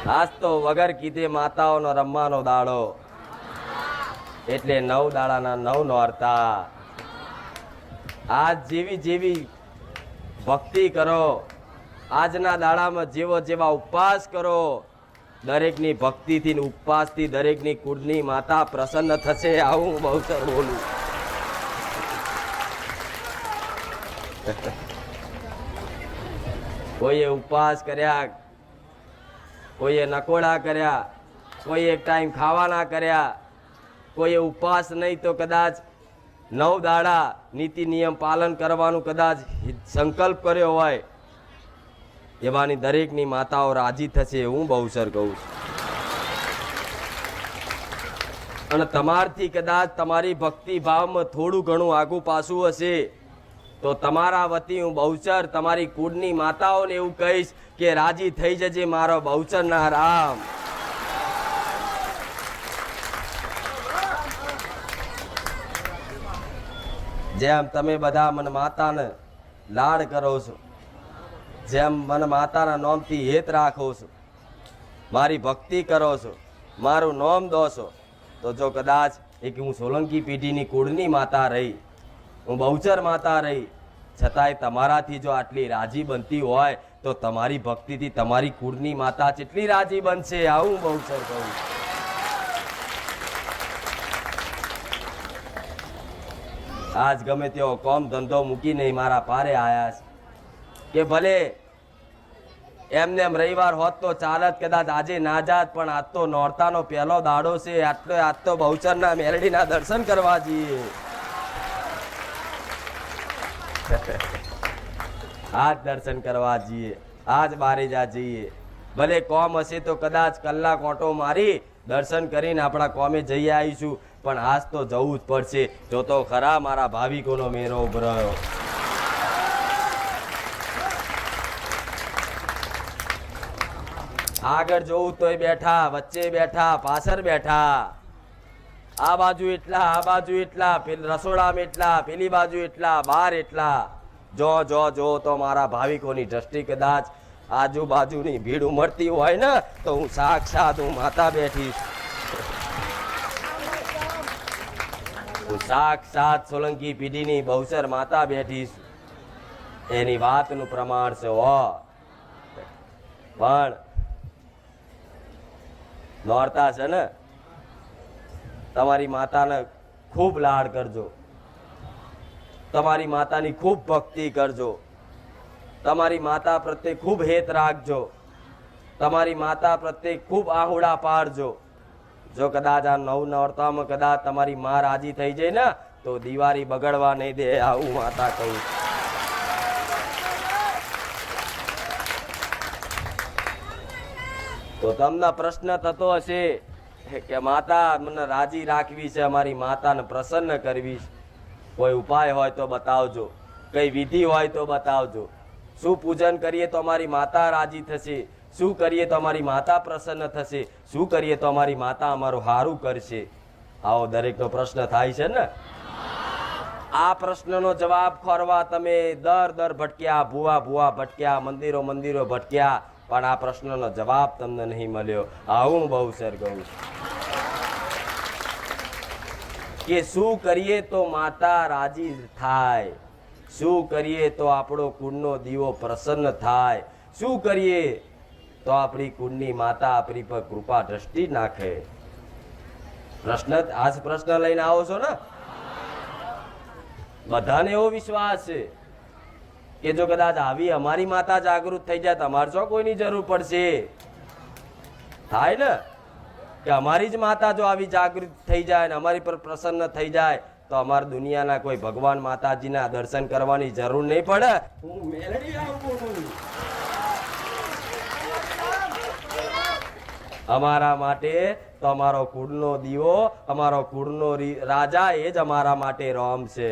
આજ તો વગર કીધે માતાઓનો રમવાનો દાડો, એટલે 9 દાડાના 9 નોરતા. આજ જેવી જેવી ભક્તિ કરો, આજના દાડામાં જેવો જેવા ઉપવાસ કરો, દરેકની ભક્તિથી ઉપવાસથી દરેકની કુળની માતા પ્રસન્ન થશે. આવું હું બહુચર બોલું. કોઈએ ઉપવાસ કર્યા, કોઈએ નકોડા કર્યા, કોઈ એક ટાઈમ ખાવાના કર્યા, કોઈએ ઉપવાસ નહીં તો કદાચ 9 દાડા નીતિ નિયમ પાલન કરવાનું કદાચ સંકલ્પ કર્યો હોય, એવાની દરેકની માતાઓ રાજી થશે. હું બહુચર કહું છું. અને તમારથી કદાચ તમારી ભક્તિ ભાવમાં થોડું ઘણું આગું પાછું હશે તો તમારા વતી હું બહુચર તમારી કુળની માતાઓને એવું કહીશ કે રાજી થઈ જજે મારો બહુચરના રામ. જેમ તમે બધા મને માતાને લાડ કરો છો, જેમ મને માતાના નામથી હેત રાખો છો, મારી ભક્તિ કરો છો, મારું નામ દો છો, તો જો કદાચ એક હું સોલંકી પેઢીની કુળની માતા રહી, હું બહુચર માતા રહી, છતાંય તમારાથી જો આટલી રાજી બનતી હોય તો તમારી ભક્તિથી તમારી કુળની માતા કેટલી રાજી બનશે. આવું બહુચર કહું. આજ ગમે તેવો કોમ ધંધો મૂકીને મારા પારે આયા છે કે ભલે એમને એમ રવિવાર હોત તો ચાલત, કદાચ આજે ના જાત, પણ આજ તો નોરતાનો પહેલો દાડો છે, આજ તો બહુચરના મેલડીના દર્શન કરવા જઈએ. આજ દર્શન કરવા જઈએ, આજ બારેજા જઈએ. ભલે કોમ હશે તો કદાચ કલાક ઓટો મારી દર્શન કરીને આપણા કોમે જઈ આવીશું, પણ આજ તો જવું જ પડશે. જો તો ખરા મારા ભાવિકોનો મેરો ઉભરાયો. આગળ જોવું તોય બેઠા, વચ્ચે બેઠા, પાછળ બેઠા, આ બાજુ એટલા, આ બાજુ એટલા, રસોડામાં એટલા, પેલી બાજુ એટલા, બહાર એટલા. જો જો જો તો મારા ભાવિકોની દ્રષ્ટિ કદાચ આજુબાજુની ભીડ ઉમટતી હોય ને તો હું સાક્ષાત હું માતા બેઠીશ. હું સાક્ષાત સોલંકી પેઢીની બહુચર માતા બેઠીશ. એની વાતનું પ્રમાણ છે. પણ નોરતા છે ને, તમારી માતાને ખૂબ લાડ કરજો, તમારી માતાની ખૂબ ભક્તિ કરજો, તમારી માતા પ્રત્યે ખૂબ હેત રાખજો, તમારી માતા પ્રત્યે ખૂબ આહુડા પાડજો. જો કદાચ આ 9 નોરતામાં કદાચ તમારી માં રાજી થઈ જાય ને તો દિવાળી બગડવા નહીં દે. આવું માતા કહું. તો તમને પ્રશ્ન થતો હશે કે માતા મને રાજી રાખવી છે, અમારી માતાને પ્રસન્ન કરવી છે, કોઈ ઉપાય હોય તો બતાવજો, કઈ વિધિ હોય તો બતાવજો. શું પૂજન કરીએ તો અમારી માતા રાજી થશે, શું કરીએ તો અમારી માતા પ્રસન્ન થશે, શું કરીએ તો અમારી માતા અમારું સારું કરશે. આવો દરેકનો પ્રશ્ન થાય છે ને. આ પ્રશ્નનો જવાબ ખોરવા તમે દર ભટક્યા, ભૂવા ભટક્યા, મંદિરો ભટક્યા, પણ આ પ્રશ્નનો જવાબ તમને નહીં મળ્યો. આવું બહુચર કહું કે શું કરીએ તો માતા રાજી થાય, શું કરીએ તો આપણો કુળનો દીવો પ્રસન્ન થાય, શું કરીએ તો આપણી કુળની માતા આપણી પર કૃપા દ્રષ્ટિ નાખે. આજ પ્રશ્ન લઈને આવો છો ને. બધાને એવો વિશ્વાસ છે કે જો કદાચ આવી અમારી માતા જાગૃત થઈ જાય તો અમારે શું કોઈની જરૂર પડશે. થાય ને કે અમારી જ માતા જો આવી જાગૃત થઈ જાય ને અમારી પર પ્રસન્ન થઈ જાય તો અમારે દુનિયાના કોઈ ભગવાન માતાજીના દર્શન કરવાની જરૂર નહીં પડે. હું મેલડી આવું. અમારા માટે તો અમારો કુળનો દીવો, અમારો કુળનો રાજા એ જ અમારા માટે રામ છે.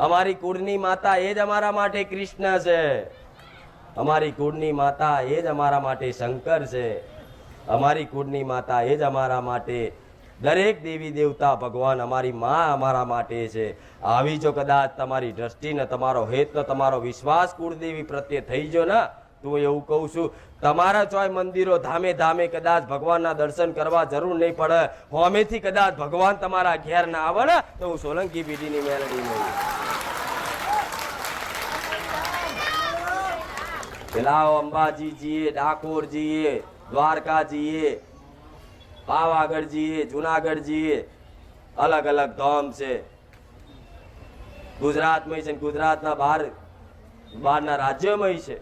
અમારી કુળની માતા એ જ અમારા માટે કૃષ્ણ છે. અમારી કુળની માતા એ જ અમારા માટે શંકર છે. અમારી કુળની માતા એ જ અમારા માટે દરેક દેવી દેવતા ભગવાન, અમારી માં અમારા માટે છે. આવી જો કદાચ તમારી દ્રષ્ટિ ને તમારો હેત ને તમારો વિશ્વાસ કુળદેવી પ્રત્યે થઈ ગયો ને તું એવું કહું છું તમારા ચોય મંદિરો ધામે ધામે કદાચ ભગવાનના દર્શન કરવા જરૂર નહીં પડે, હોમેથી કદાચ ભગવાન તમારા ઘેર ના આવે ને તો હું સોલંકી પેઢીની મેલડી નહીં. પેલા અંબાજી જઈએ, ડાકોર જઈએ, દ્વારકા જઈએ, પાવાગઢ જઈએ, જુનાગઢ જઈએ, અલગ અલગ ધામ છે ગુજરાતમાં છે, ગુજરાતના બહારના રાજ્યોમાં છે.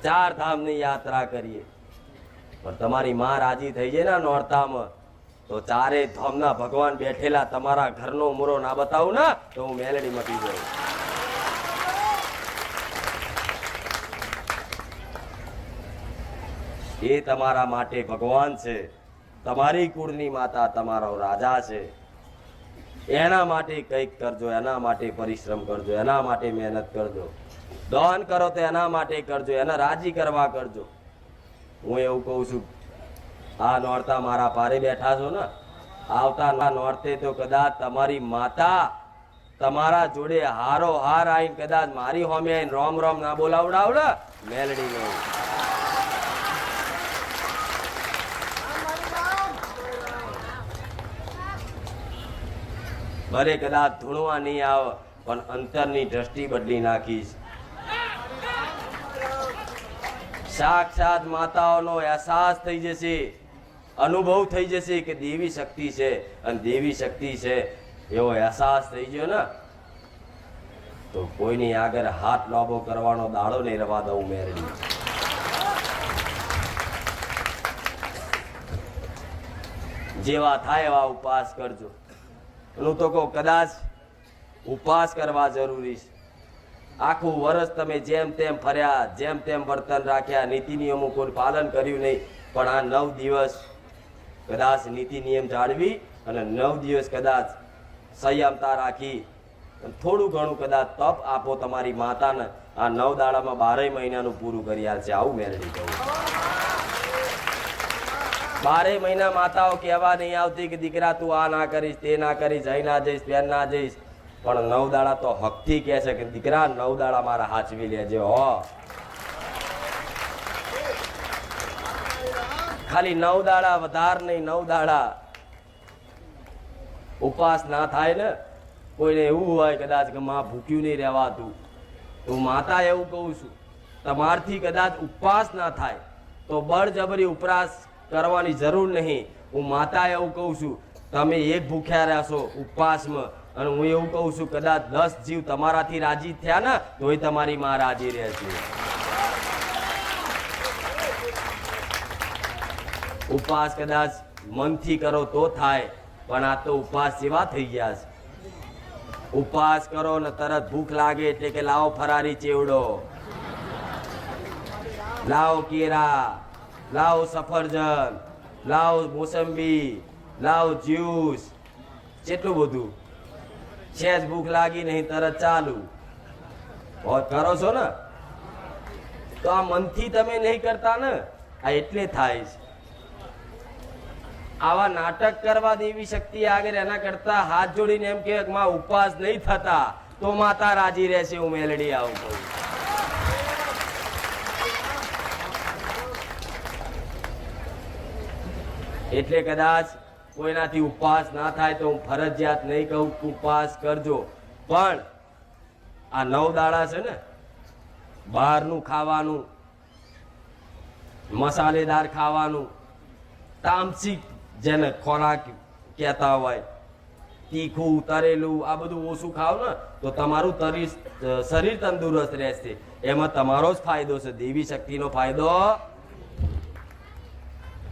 4 ધામની યાત્રા કરીએ પણ તમારી માં રાજી થઈ જાય ને નોરતામાં તો 4 ધામના ભગવાન બેઠેલા તમારા ઘરનો મૂરો ના બતાવું ને તો હું મેલડી મટી જાઉં. એ તમારા માટે ભગવાન છે, તમારી કુળની માતા તમારો રાજા છે. એના માટે કંઈક કરજો, એના માટે પરિશ્રમ કરજો, એના માટે મહેનત કરજો, દાન કરો તો એના માટે કરજો, એને રાજી કરવા કરજો. હું એવું કહું છું આ નોરતા મારા પારે બેઠા છો ને, આવતા નોરતે તો કદાચ તમારી માતા તમારા જોડે હારો હાર આવીને કદાચ મારી હોમે આવીને રોમ રોમ ના બોલાવડાવડે મેલડી નો. ભલે કદાચ ધૂણવા નહીં આવે પણ અંતરની દ્રષ્ટિ બદલી નાખીશ. સાક્ષાત માતાઓનો અહેસાસ થઈ જશે, અનુભવ થઈ જશે કે દેવી શક્તિ છે, અને દેવી શક્તિ છે એવો અહેસાસ થઈ ગયો ને તો કોઈની આગળ હાથ લાંબો કરવાનો દાડો નહીં રવા દઉં મેરડી. જેવા થાય એવા ઉપવાસ કરજો. હું તો કહું કદાચ ઉપવાસ કરવા જરૂરી છે. આખું વર્ષ તમે જેમ તેમ ફર્યા, જેમ તેમ વર્તન રાખ્યા, નીતિ નિયમો કોઈ પાલન કર્યું નહીં, પણ આ 9 દિવસ કદાચ નીતિ નિયમ જાળવી અને 9 દિવસ કદાચ સંયમતા રાખી થોડું ઘણું કદાચ તપ આપો તમારી માતાને, આ 9 દાડામાં 12 મહિનાનું પૂરું કરી આલશે. આવું મેરડી કહું. 12 મહિના માતાઓ કહેવા નહીં આવતી કે દીકરા તું આ ના કરીશ, તે ના કરીશ, અહીં ના જઈશ, ત્યાં ના જઈશ, પણ 9 દાડા તો હકથી કહે છે કે દીકરા 9 દાડા મારા હાચવી લેજે. હો ખાલી 9 દાડા, વધાર નહીં, 9 દાડા ઉપવાસ ના થાય ને. કોઈને એવું હોય કદાચ કે માં ભૂખ્યું નહીં રહેવાતું, હું માતા એવું કહું છું તમારથી કદાચ ઉપવાસ ના થાય તો બળજબરી ઉપવાસ કરવાની જરૂર નહીં. હું માતા એવું કહું છું તમે એક ભૂખ્યા રહેશો ઉપવાસમાં, અને હું એવું કહું છું કદાચ 10 જીવ તમારાથી રાજી થયા ને તોય તમારી માં રાજી રહેશે. ઉપવાસ કદાચ મનથી કરો તો થાય, પણ આ તો ઉપવાસ જેવા થઈ ગયા છે. ઉપવાસ કરો ને તરત ભૂખ લાગે એટલે કે લાવો ફરારી ચેવડો, લાવો કેરા, લાવો સફરજન, લાવો મોસંબી, લાવો જ્યુસ, કેટલું બધું. સહેજ ભૂખ લાગી નહીં તરત ચાલુ કરો છો ને તો આ મનથી તમે નહીં કરતા ને, આ એટલે થાય છે. આવા નાટક કરવા દેવી શક્તિ આગળ એના કરતા હાથ જોડીને એમ કે માં ઉપવાસ નહીં થતા તો માતા રાજી રહેશે. હું મેલડી આવું કહું. એટલે કદાચ કોઈનાથી ઉપવાસ ના થાય તો હું ફરજિયાત નહીં કહું ઉપવાસ કરજો, પણ આ 9 દાડા છે ને બહારનું ખાવાનું, મસાલેદાર ખાવાનું, તામસિક જેને ખોરાક કહેતા હોય, તીખું તરેલું, આ બધું ઓછું ખાવ ને તો તમારું શરીર તંદુરસ્ત રહેશે. એમાં તમારો જ ફાયદો છે, દેવી શક્તિનો ફાયદો.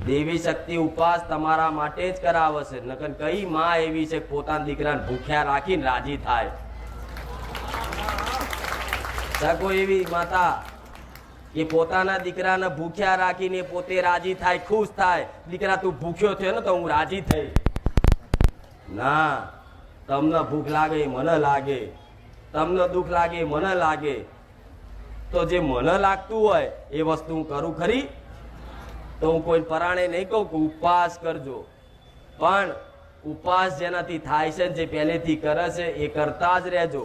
દેવી શક્તિ ઉપવાસ તમારા માટે જ કરાવે છે. નકર કઈ માં એવી છે પોતાના દીકરાને ભૂખ્યા રાખીને રાજી થાય? સકો એવી માતા કે પોતાના દીકરાને ભૂખ્યા રાખીને પોતે રાજી થાય, ખુશ થાય, દીકરા તું ભૂખ્યો થયો ને તો હું રાજી થઈ. ના, તમને ભૂખ લાગે મને લાગે, તમને દુઃખ લાગે મને લાગે, તો જે મને લાગતું હોય એ વસ્તુ હું કરું ખરી. તો હું કોઈ પરાણે નહીં કહું કે ઉપવાસ કરજો, પણ ઉપવાસ જેનાથી થાય છે, જે પહેલેથી કરે છે એ કરતા જ રહેજો.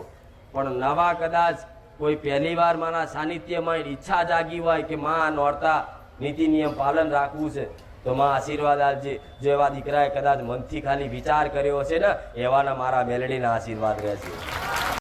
પણ નવા કદાચ કોઈ પહેલી વાર મારા સાનિધ્યમાં ઈચ્છા જાગી હોય કે માં નોરતા નીતિ નિયમ પાલન રાખવું છે, તો માં આશીર્વાદ આપજે. જો એવા દીકરાએ કદાચ મનથી ખાલી વિચાર કર્યો છે ને, એવાના મારા મેલડીના આશીર્વાદ રહેશે.